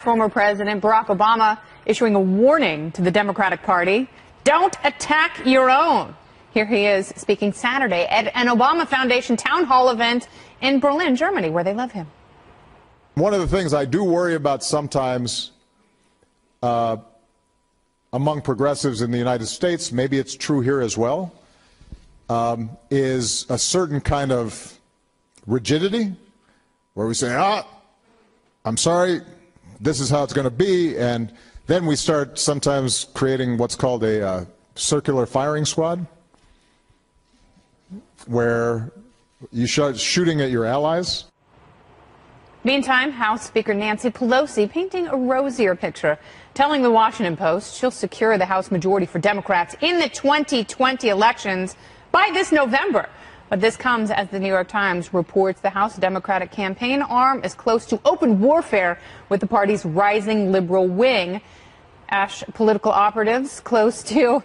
Former President Barack Obama issuing a warning to the Democratic Party. Don't attack your own. Here he is speaking Saturday at an Obama Foundation town hall event in Berlin, Germany, where they love him. One of the things I do worry about sometimes among progressives in the United States, maybe it's true here as well, is a certain kind of rigidity where we say, I'm sorry, this is how it's going to be, and then we start sometimes creating what's called a circular firing squad, where you start shooting at your allies. Meantime, House Speaker Nancy Pelosi painting a rosier picture, telling the Washington Post she'll secure the House majority for Democrats in the 2020 elections by this November. But this comes as the New York Times reports the House Democratic campaign arm is close to open warfare with the party's rising liberal wing. Political operatives close to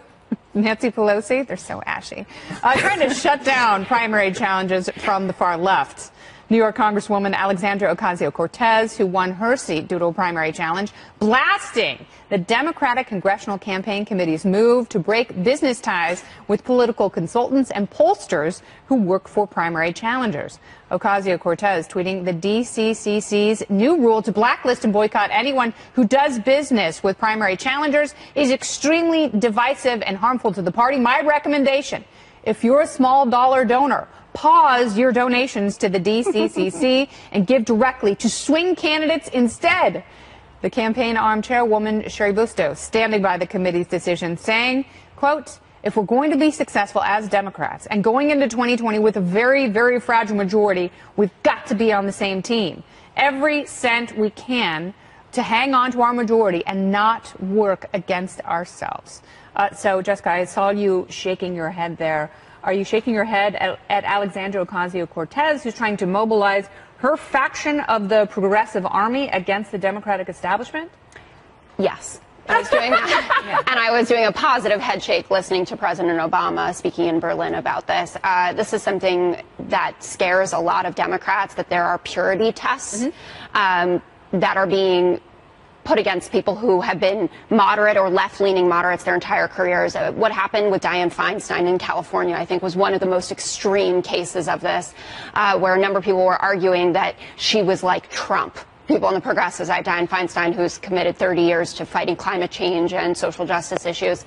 Nancy Pelosi, they're so ashy, trying to shut down primary challenges from the far left. New York Congresswoman Alexandria Ocasio-Cortez, who won her seat due to a primary challenge, blasting the Democratic Congressional Campaign Committee's move to break business ties with political consultants and pollsters who work for primary challengers. Ocasio-Cortez tweeting the DCCC's new rule to blacklist and boycott anyone who does business with primary challengers is extremely divisive and harmful to the party. My recommendation, if you're a small dollar donor, pause your donations to the DCCC and give directly to swing candidates instead. The campaign arm chairwoman, Sherry Bustos, standing by the committee's decision, saying, quote, if we're going to be successful as Democrats and going into 2020 with a very, very fragile majority, we've got to be on the same team. Every cent we can to hang on to our majority and not work against ourselves. So, Jessica, I saw you shaking your head there. Are you shaking your head at Alexandria Ocasio-Cortez, who's trying to mobilize her faction of the progressive army against the Democratic establishment? Yes. I was doing that. Yeah. And I was doing a positive head shake listening to President Obama speaking in Berlin about this. This is something that scares a lot of Democrats, that there are purity tests that are being put against people who have been moderate or left-leaning moderates their entire careers. What happened with Dianne Feinstein in California, I think, was one of the most extreme cases of this, where a number of people were arguing that she was like Trump. People on the progressive side, Dianne Feinstein, who's committed 30 years to fighting climate change and social justice issues.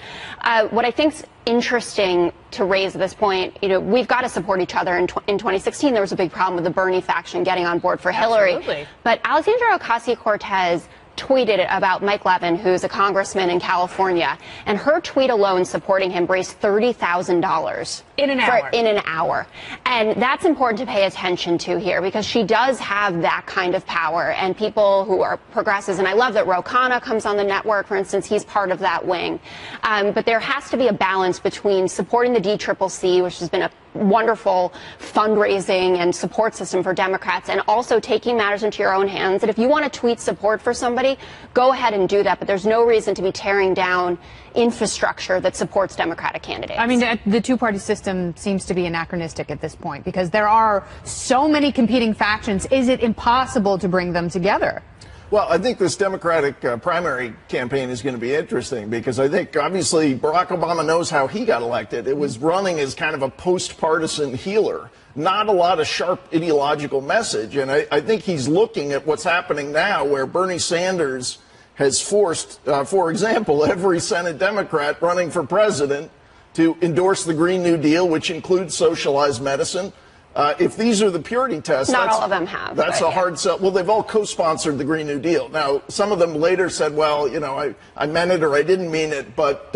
What I think's interesting to raise at this point, we've got to support each other. In 2016, there was a big problem with the Bernie faction getting on board for Hillary. Absolutely. But Alexandria Ocasio-Cortez tweeted about Mike Levin, who's a congressman in California, and her tweet alone supporting him raised $30,000 in an hour. In an hour. And that's important to pay attention to here, because she does have that kind of power, and people who are progressives, and I love that Ro Khanna comes on the network, for instance, he's part of that wing. But there has to be a balance between supporting the DCCC, which has been a wonderful fundraising and support system for Democrats, and also taking matters into your own hands. And if you want to tweet support for somebody, go ahead and do that, but there's no reason to be tearing down infrastructure that supports Democratic candidates. I mean, the two-party system seems to be anachronistic at this point, because there are so many competing factions. Is it impossible to bring them together? Well, I think this Democratic primary campaign is going to be interesting, because I think obviously Barack Obama knows how he got elected. It was running as kind of a post-partisan healer, not a lot of sharp ideological message. And I think he's looking at what's happening now, where Bernie Sanders has forced, for example, every Senate Democrat running for president to endorse the Green New Deal, which includes socialized medicine. If these are the purity tests, not all of them have. That's a hard sell. Well, they've all co-sponsored the Green New Deal. Now, some of them later said, well, I meant it or I didn't mean it. But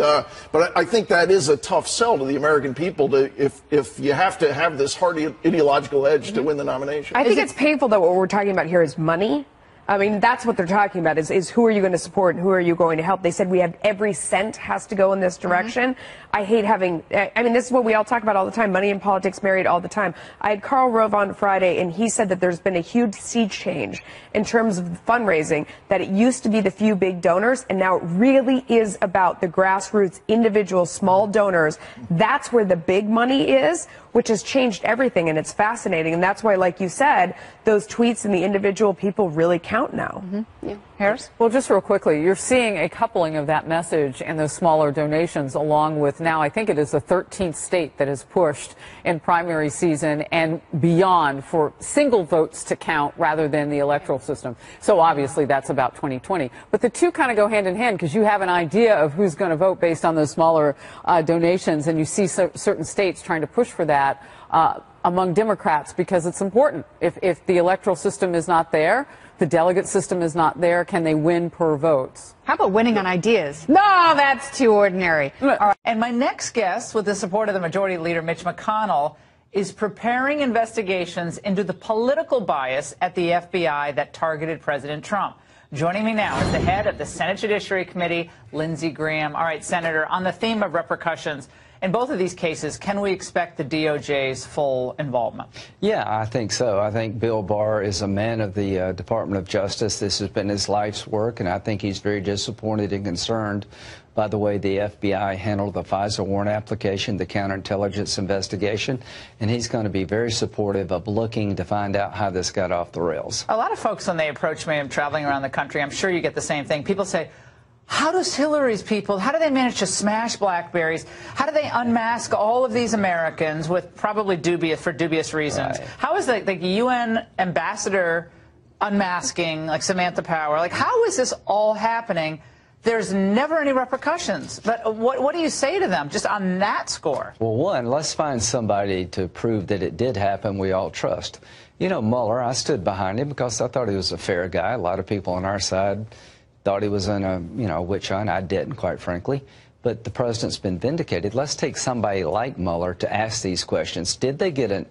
I think that is a tough sell to the American people, to if you have to have this hard ideological edge to win the nomination. I think it's painful that what we're talking about here is money. I mean, that's what they're talking about, is who are you going to support and who are you going to help. They said we have every cent has to go in this direction. I hate having, I mean, this is what we all talk about all the time, money in politics, married all the time. I had Karl Rove on Friday, and he said that there's been a huge sea change in terms of fundraising, that it used to be the few big donors, and now it really is about the grassroots, individual, small donors. That's where the big money is, which has changed everything, and it's fascinating. And that's why, like you said, those tweets and the individual people really count now. Yeah. Harris? Well, just real quickly, you're seeing a coupling of that message and those smaller donations along with now I think it is the 13th state that has pushed in primary season and beyond for single votes to count rather than the electoral system. So obviously that's about 2020. But the two kind of go hand in hand because you have an idea of who's going to vote based on those smaller donations, and you see certain states trying to push for that among Democrats because it's important. If the electoral system is not there, the delegate system is not there, can they win per votes? How about winning on ideas? No, that's too ordinary. All right. And my next guest, with the support of the Majority Leader Mitch McConnell, is preparing investigations into the political bias at the FBI that targeted President Trump. Joining me now is the head of the Senate Judiciary Committee, Lindsey Graham. All right, Senator, on the theme of repercussions, in both of these cases, can we expect the DOJ's full involvement? Yeah, I think so. I think Bill Barr is a man of the Department of Justice. This has been his life's work, and I think he's very disappointed and concerned by the way the FBI handled the FISA warrant application, the counterintelligence investigation, and he's going to be very supportive of looking to find out how this got off the rails. A lot of folks, when they approach me, I'm traveling around the country, I'm sure you get the same thing. People say, how does Hillary's people, how do they manage to smash BlackBerries? How do they unmask all of these Americans with probably dubious reasons? Right. How is the UN ambassador unmasking, like Samantha Power? Like, how is this all happening? There's never any repercussions. But what do you say to them just on that score? Well, one, let's find somebody to prove that it did happen we all trust. You know, Mueller, I stood behind him because I thought he was a fair guy. A lot of people on our side thought he was in a witch hunt. I didn't, quite frankly. But the president's been vindicated. Let's take somebody like Mueller to ask these questions. Did they get a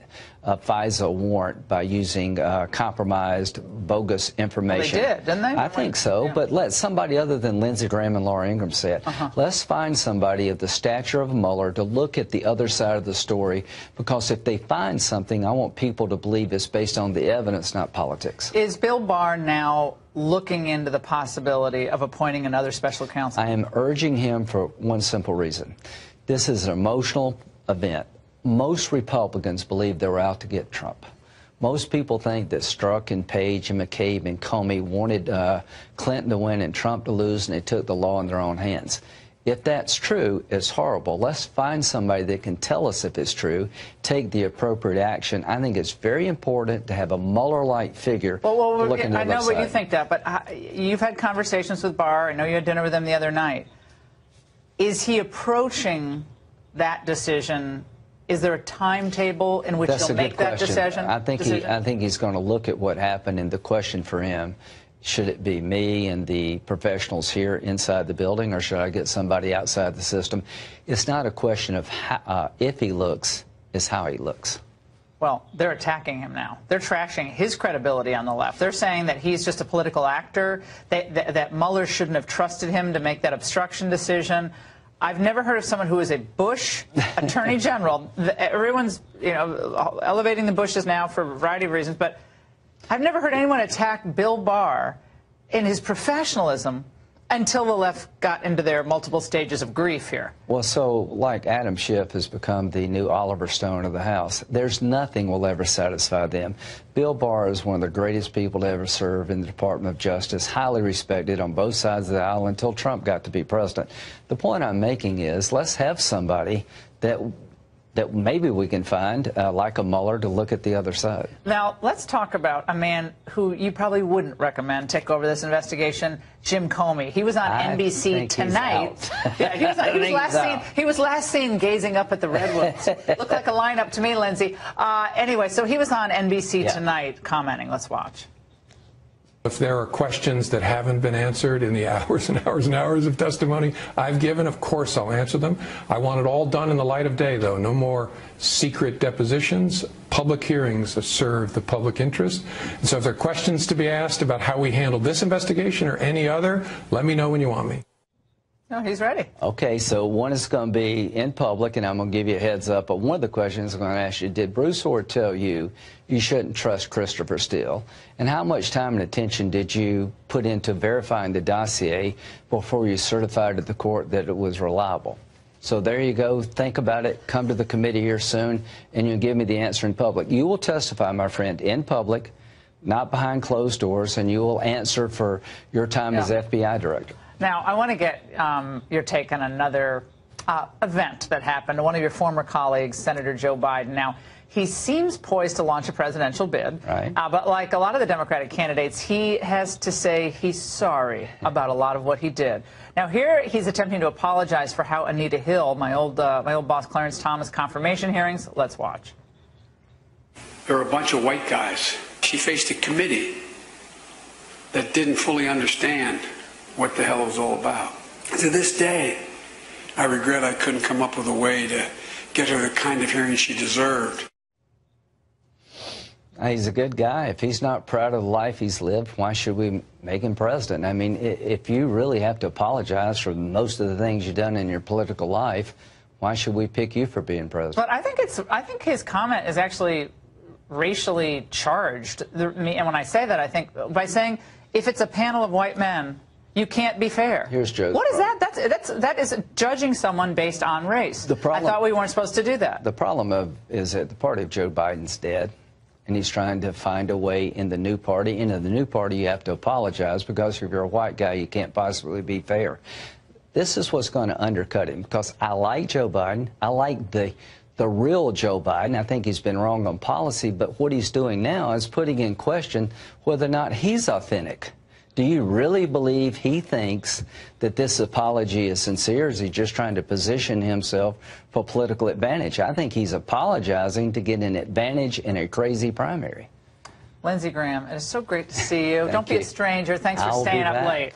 FISA warrant by using compromised, bogus information? Well, they did, didn't they? I think so. Yeah. But let somebody other than Lindsey Graham and Laura Ingraham say it. Let's find somebody of the stature of Mueller to look at the other side of the story, because if they find something, I want people to believe it's based on the evidence, not politics. Is Bill Barr now looking into the possibility of appointing another special counsel? I am urging him for one simple reason. This is an emotional event. Most Republicans believe they were out to get Trump. Most people think that Strzok and Page and McCabe and Comey wanted Clinton to win and Trump to lose, and they took the law in their own hands. If that's true, it's horrible. Let's find somebody that can tell us if it's true, take the appropriate action. I think it's very important to have a Mueller-like figure. Well, I know what you think that, but you've had conversations with Barr. I know you had dinner with him the other night. Is he approaching that decision? Is there a timetable in which he'll make that decision? I think he's going to look at what happened, and the question for him, should it be me and the professionals here inside the building, or should I get somebody outside the system? It's not a question of how, if he looks, it's how he looks. Well, they're attacking him now. They're trashing his credibility on the left. They're saying that he's just a political actor, that Mueller shouldn't have trusted him to make that obstruction decision. I've never heard of someone who is a Bush attorney general. Everyone's, elevating the Bushes now for a variety of reasons, but I've never heard anyone attack Bill Barr in his professionalism until the left got into their multiple stages of grief here. Well, so like Adam Schiff has become the new Oliver Stone of the House. There's nothing will ever satisfy them. Bill Barr is one of the greatest people to ever serve in the Department of Justice, highly respected on both sides of the aisle until Trump got to be president. The point I'm making is let's have somebody that maybe we can find, like a Mueller, to look at the other side. Now, let's talk about a man who you probably wouldn't recommend take over this investigation, Jim Comey. He was on NBC Tonight. Yeah, he was last seen gazing up at the redwoods. Looked like a lineup to me, Lindsey. Anyway, so he was on NBC Tonight commenting. Let's watch. If there are questions that haven't been answered in the hours and hours and hours of testimony I've given, of course I'll answer them. I want it all done in the light of day, though. No more secret depositions. Public hearings that serve the public interest. And so if there are questions to be asked about how we handle this investigation or any other, let me know when you want me. No, he's ready. Okay, so one is going to be in public, and I'm going to give you a heads up. But one of the questions I'm going to ask you, did Bruce Orr tell you you shouldn't trust Christopher Steele? And how much time and attention did you put into verifying the dossier before you certified to the court that it was reliable? So there you go. Think about it. Come to the committee here soon, and you'll give me the answer in public. You will testify, my friend, in public not behind closed doors, and you will answer for your time as FBI director. Now, I want to get your take on another event that happened to one of your former colleagues, Senator Joe Biden. Now, he seems poised to launch a presidential bid, right. But like a lot of the Democratic candidates, he has to say he's sorry about a lot of what he did. Now, here he's attempting to apologize for how Anita Hill, my old boss Clarence Thomas, confirmation hearings. Let's watch. There were a bunch of white guys. She faced a committee that didn't fully understand what the hell it was all about. To this day, I regret I couldn't come up with a way to get her the kind of hearing she deserved. He's a good guy. If he's not proud of the life he's lived, why should we make him president? I mean, if you really have to apologize for most of the things you've done in your political life, why should we pick you for being president? But I think his comment is actually racially charged. And when I say that, I think by saying if it's a panel of white men, you can't be fair. Here's Joe's What is that? That is judging someone based on race. I thought we weren't supposed to do that. The problem is that the party of Joe Biden's dead, and he's trying to find a way in the new party. And in the new party, you have to apologize because if you're a white guy, you can't possibly be fair. This is what's going to undercut him, because I like Joe Biden. I like the real Joe Biden. I think he's been wrong on policy, but what he's doing now is putting in question whether or not he's authentic. Do you really believe he thinks that this apology is sincere? Is he just trying to position himself for political advantage? I think he's apologizing to get an advantage in a crazy primary. Lindsey Graham, it is so great to see you. Don't be a stranger. Thanks for staying up late.